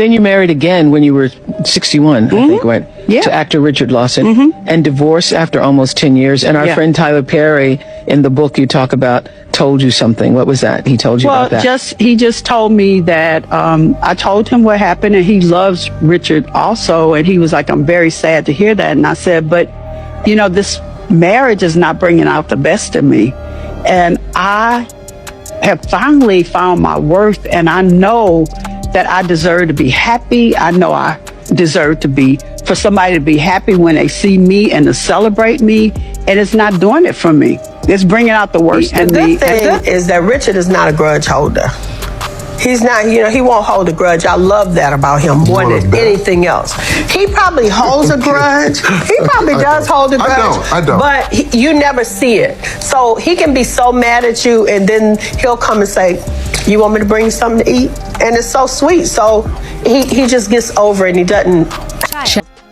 Then you married again when you were 61, I think, right? Yeah. To actor Richard Lawson, and divorced after almost 10 years. And our Yeah. friend Tyler Perry, in the book you talk about, told you something. What was that? He told you about that? He just told me that I told him what happened, and he loves Richard also. And he was like, "I'm very sad to hear that." And I said, "But, you know, this marriage is not bringing out the best of me. And I have finally found my worth, and I know that I deserve to be happy. I know I deserve to be, for somebody to be happy when they see me and to celebrate me. And it's not doing it for me. It's bringing out the worst in me." The good thing is that Richard is not a grudge holder. He's not, he won't hold a grudge. I love that about him more than anything else. He probably holds a grudge. He probably does hold a grudge. I don't. But you never see it. So he can be so mad at you, and then he'll come and say, "You want me to bring you something to eat?" And it's so sweet. So he just gets over it, and he doesn't.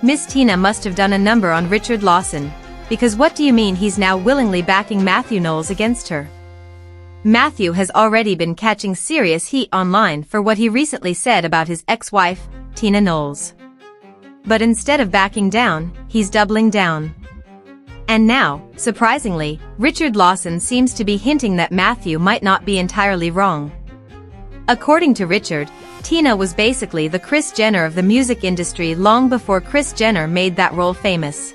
Miss Tina must have done a number on Richard Lawson, because what do you mean he's now willingly backing Matthew Knowles against her? Matthew has already been catching serious heat online for what he recently said about his ex-wife, Tina Knowles. But instead of backing down, he's doubling down. And now, surprisingly, Richard Lawson seems to be hinting that Matthew might not be entirely wrong. According to Richard, Tina was basically the Kris Jenner of the music industry long before Kris Jenner made that role famous.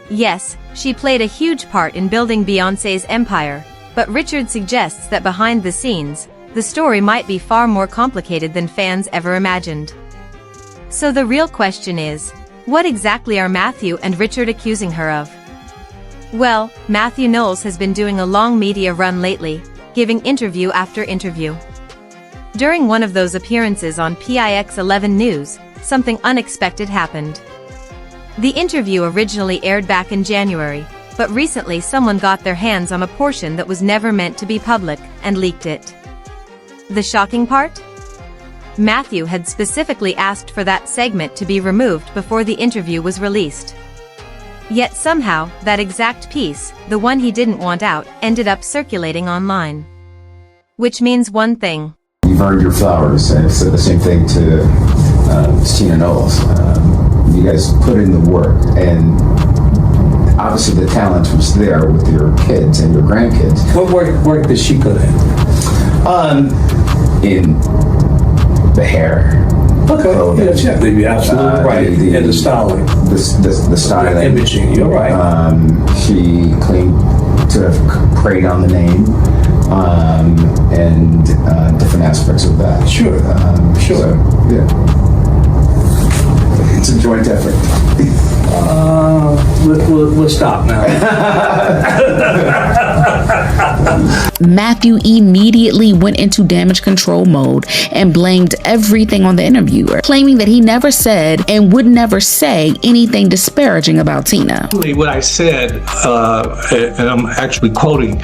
Yes, she played a huge part in building Beyoncé's empire, but Richard suggests that behind the scenes, the story might be far more complicated than fans ever imagined. So the real question is, what exactly are Matthew and Richard accusing her of? Well, Matthew Knowles has been doing a long media run lately, giving interview after interview. During one of those appearances on PIX 11 News, something unexpected happened. The interview originally aired back in January, but recently someone got their hands on a portion that was never meant to be public and leaked it. The shocking part? Matthew had specifically asked for that segment to be removed before the interview was released. Yet somehow, that exact piece, the one he didn't want out, ended up circulating online. Which means one thing. You've earned your flowers, and I've said the same thing to Tina Knowles. You guys put in the work, and obviously the talent was there with your kids and your grandkids. What work did she put in? In the hair. Okay, yeah, you're absolutely right. And the styling. The styling. The imaging, you're right. She claimed to have preyed on the name, and different aspects of that. Sure. Sure. So, yeah. It's a joint effort. We'll stop now. Matthew immediately went into damage control mode and blamed everything on the interviewer, claiming that he never said and would never say anything disparaging about Tina. What I said, and I'm actually quoting,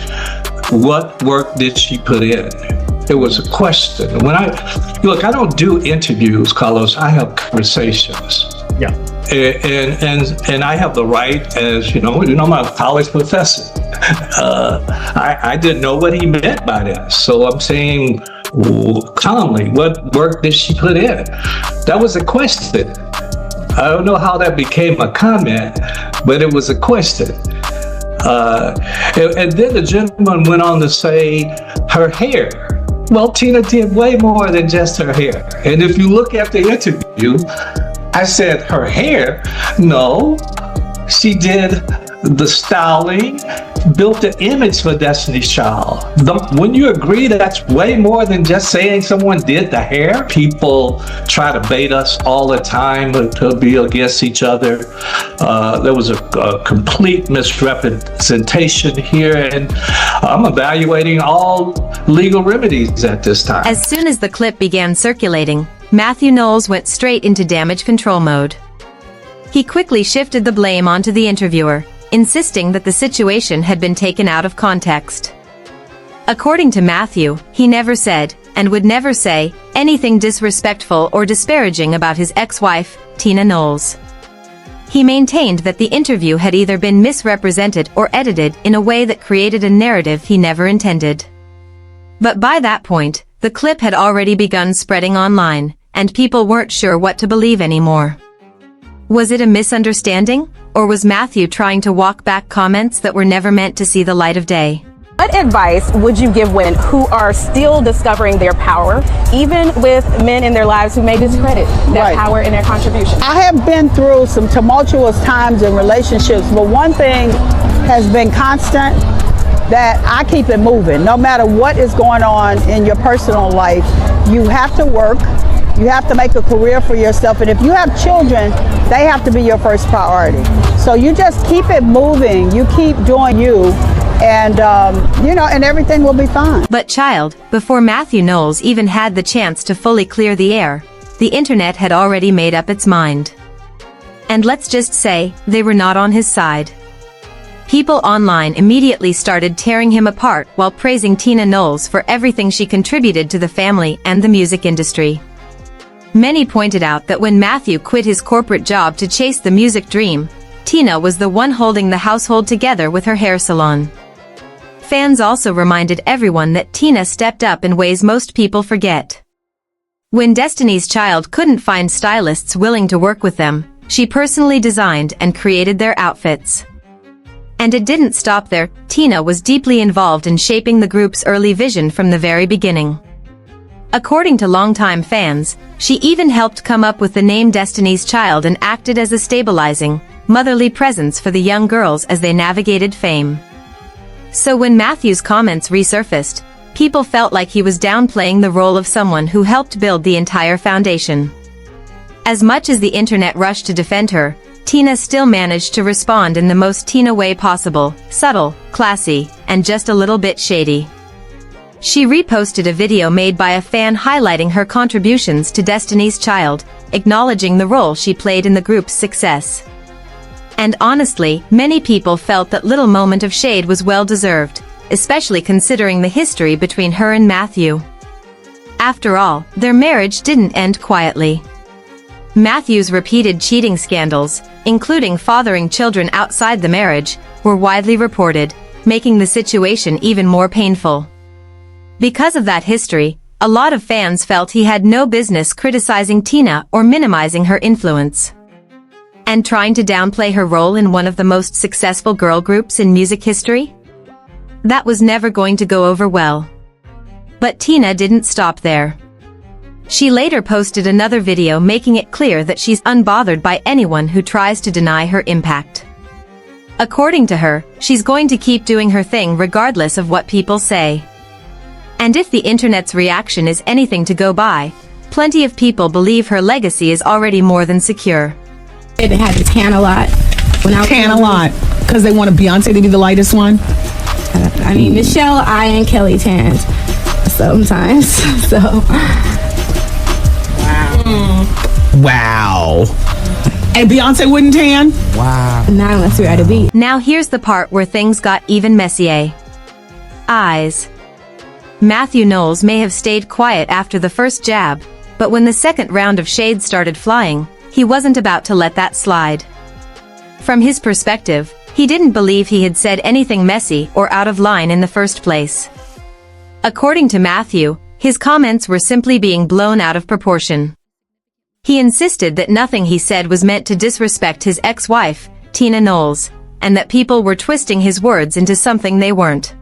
what work did she put in? It was a question. When I don't do interviews, Carlos. I have conversations. Yeah. And I have the right, as I'm a college professor. I didn't know what he meant by that, so I'm saying calmly, what work did she put in? That was a question. I don't know how that became a comment, but it was a question. And then the gentleman went on to say her hair. Well, Tina did way more than just her hair. And if you look at the interview, I said her hair. No, she did the styling, built the image for Destiny's Child. Wouldn't you agree that's way more than just saying someone did the hair? People try to bait us all the time to be against each other. There was a complete misrepresentation here, and I'm evaluating all legal remedies at this time. As soon as the clip began circulating, Matthew Knowles went straight into damage control mode. He quickly shifted the blame onto the interviewer, insisting that the situation had been taken out of context. According to Matthew, he never said, and would never say, anything disrespectful or disparaging about his ex-wife, Tina Knowles. He maintained that the interview had either been misrepresented or edited in a way that created a narrative he never intended. But by that point, the clip had already begun spreading online, and people weren't sure what to believe anymore. Was it a misunderstanding, or was Matthew trying to walk back comments that were never meant to see the light of day? What advice would you give women who are still discovering their power, even with men in their lives who may discredit that power and their contribution? I have been through some tumultuous times in relationships, but one thing has been constant, that I keep it moving. No matter what is going on in your personal life, you have to work. You have to make a career for yourself. And if you have children, they have to be your first priority. So you just keep it moving. You keep doing you. And, and everything will be fine. But child, before Matthew Knowles even had the chance to fully clear the air, the internet had already made up its mind. And let's just say, they were not on his side. People online immediately started tearing him apart while praising Tina Knowles for everything she contributed to the family and the music industry. Many pointed out that when Matthew quit his corporate job to chase the music dream, Tina was the one holding the household together with her hair salon. Fans also reminded everyone that Tina stepped up in ways most people forget. When Destiny's Child couldn't find stylists willing to work with them, she personally designed and created their outfits. And it didn't stop there. Tina was deeply involved in shaping the group's early vision from the very beginning. According to longtime fans, she even helped come up with the name Destiny's Child and acted as a stabilizing, motherly presence for the young girls as they navigated fame. So when Matthew's comments resurfaced, people felt like he was downplaying the role of someone who helped build the entire foundation. As much as the internet rushed to defend her, Tina still managed to respond in the most Tina way possible, subtle, classy, and just a little bit shady. She reposted a video made by a fan highlighting her contributions to Destiny's Child, acknowledging the role she played in the group's success. And honestly, many people felt that little moment of shade was well-deserved, especially considering the history between her and Matthew. After all, their marriage didn't end quietly. Matthew's repeated cheating scandals, including fathering children outside the marriage, were widely reported, making the situation even more painful. Because of that history, a lot of fans felt he had no business criticizing Tina or minimizing her influence. And trying to downplay her role in one of the most successful girl groups in music history? That was never going to go over well. But Tina didn't stop there. She later posted another video making it clear that she's unbothered by anyone who tries to deny her impact. According to her, she's going to keep doing her thing regardless of what people say. And if the internet's reaction is anything to go by, plenty of people believe her legacy is already more than secure. They had to tan a lot. Tan a lot, because they wanted Beyonce to be the lightest one? I mean, Michelle, I, and Kelly tanned sometimes, so. Wow. And Beyonce wouldn't tan? Wow. Not unless we were at a beach. Now here's the part where things got even messier. Eyes. Matthew Knowles may have stayed quiet after the first jab, but when the second round of shade started flying, he wasn't about to let that slide. From his perspective, he didn't believe he had said anything messy or out of line in the first place. According to Matthew, his comments were simply being blown out of proportion. He insisted that nothing he said was meant to disrespect his ex-wife, Tina Knowles, and that people were twisting his words into something they weren't.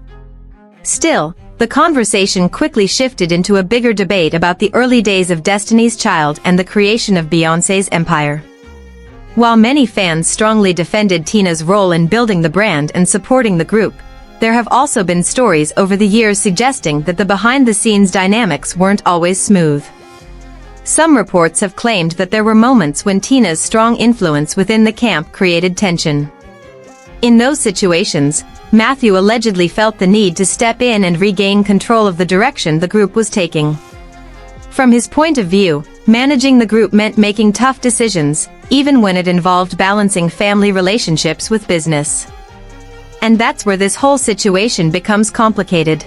Still, the conversation quickly shifted into a bigger debate about the early days of Destiny's Child and the creation of Beyoncé's empire. While many fans strongly defended Tina's role in building the brand and supporting the group, there have also been stories over the years suggesting that the behind-the-scenes dynamics weren't always smooth. Some reports have claimed that there were moments when Tina's strong influence within the camp created tension. In those situations, Matthew allegedly felt the need to step in and regain control of the direction the group was taking. From his point of view, managing the group meant making tough decisions, even when it involved balancing family relationships with business. And that's where this whole situation becomes complicated.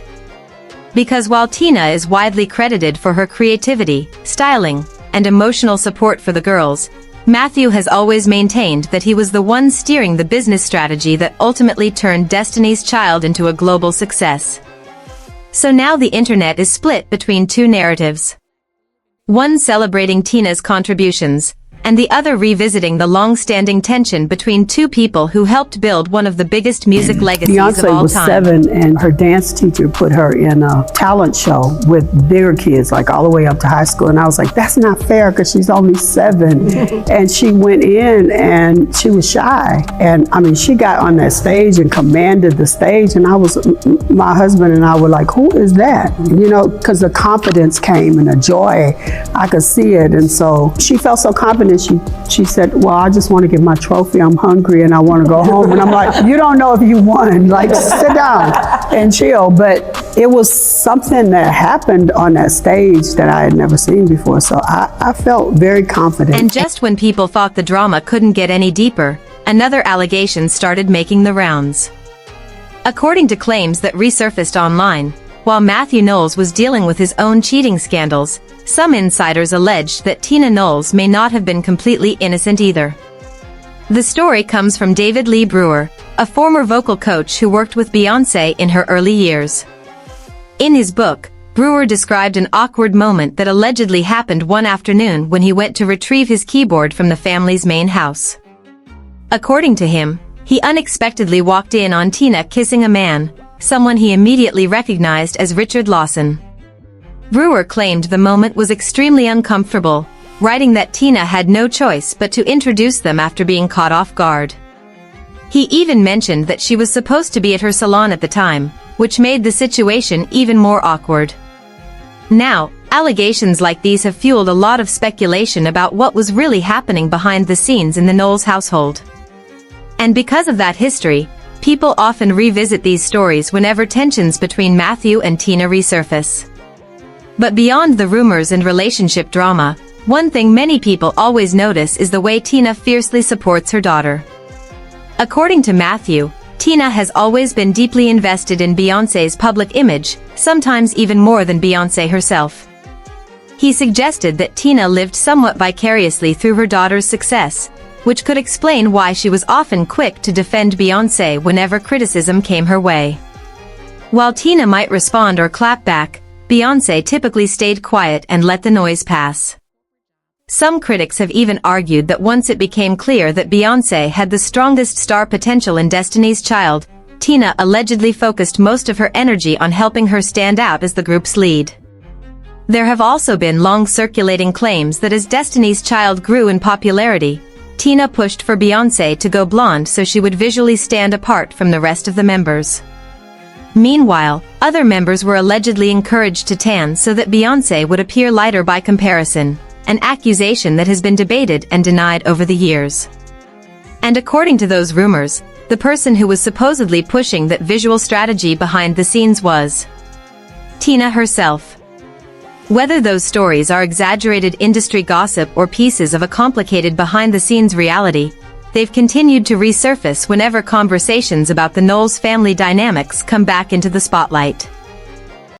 Because while Tina is widely credited for her creativity, styling, and emotional support for the girls, Matthew has always maintained that he was the one steering the business strategy that ultimately turned Destiny's Child into a global success. So now the internet is split between two narratives. one celebrating Tina's contributions, and the other revisiting the long-standing tension between two people who helped build one of the biggest music legacies Beyonce of all was time. 7, and her dance teacher put her in a talent show with bigger kids, like all the way up to high school. And I was like, that's not fair, because she's only 7. And she went in and she was shy. And I mean, she got on that stage and commanded the stage. And my husband and I were like, who is that? You know, because the confidence came and the joy, I could see it. And so she felt so confident. She said, well, I just want to get my trophy. I'm hungry and I want to go home. And I'm like, you don't know if you won. Like, sit down and chill. But it was something that happened on that stage that I had never seen before. So I felt very confident. And just when people thought the drama couldn't get any deeper, another allegation started making the rounds. According to claims that resurfaced online, while Matthew Knowles was dealing with his own cheating scandals, some insiders alleged that Tina Knowles may not have been completely innocent either. The story comes from David Lee Brewer, a former vocal coach who worked with Beyoncé in her early years. In his book, Brewer described an awkward moment that allegedly happened one afternoon when he went to retrieve his keyboard from the family's main house. According to him, he unexpectedly walked in on Tina kissing a man, someone he immediately recognized as Richard Lawson. Brewer claimed the moment was extremely uncomfortable, writing that Tina had no choice but to introduce them after being caught off guard. He even mentioned that she was supposed to be at her salon at the time, which made the situation even more awkward. Now, allegations like these have fueled a lot of speculation about what was really happening behind the scenes in the Knowles household. And because of that history, people often revisit these stories whenever tensions between Matthew and Tina resurface. But beyond the rumors and relationship drama, one thing many people always notice is the way Tina fiercely supports her daughter. According to Matthew, Tina has always been deeply invested in Beyoncé's public image, sometimes even more than Beyoncé herself. He suggested that Tina lived somewhat vicariously through her daughter's success, which could explain why she was often quick to defend Beyoncé whenever criticism came her way. While Tina might respond or clap back, Beyoncé typically stayed quiet and let the noise pass. Some critics have even argued that once it became clear that Beyoncé had the strongest star potential in Destiny's Child, Tina allegedly focused most of her energy on helping her stand out as the group's lead. There have also been long circulating claims that as Destiny's Child grew in popularity, Tina pushed for Beyoncé to go blonde so she would visually stand apart from the rest of the members. Meanwhile, other members were allegedly encouraged to tan so that Beyoncé would appear lighter by comparison, an accusation that has been debated and denied over the years. And according to those rumors, the person who was supposedly pushing that visual strategy behind the scenes was Tina herself. Whether those stories are exaggerated industry gossip or pieces of a complicated behind-the-scenes reality, they've continued to resurface whenever conversations about the Knowles family dynamics come back into the spotlight.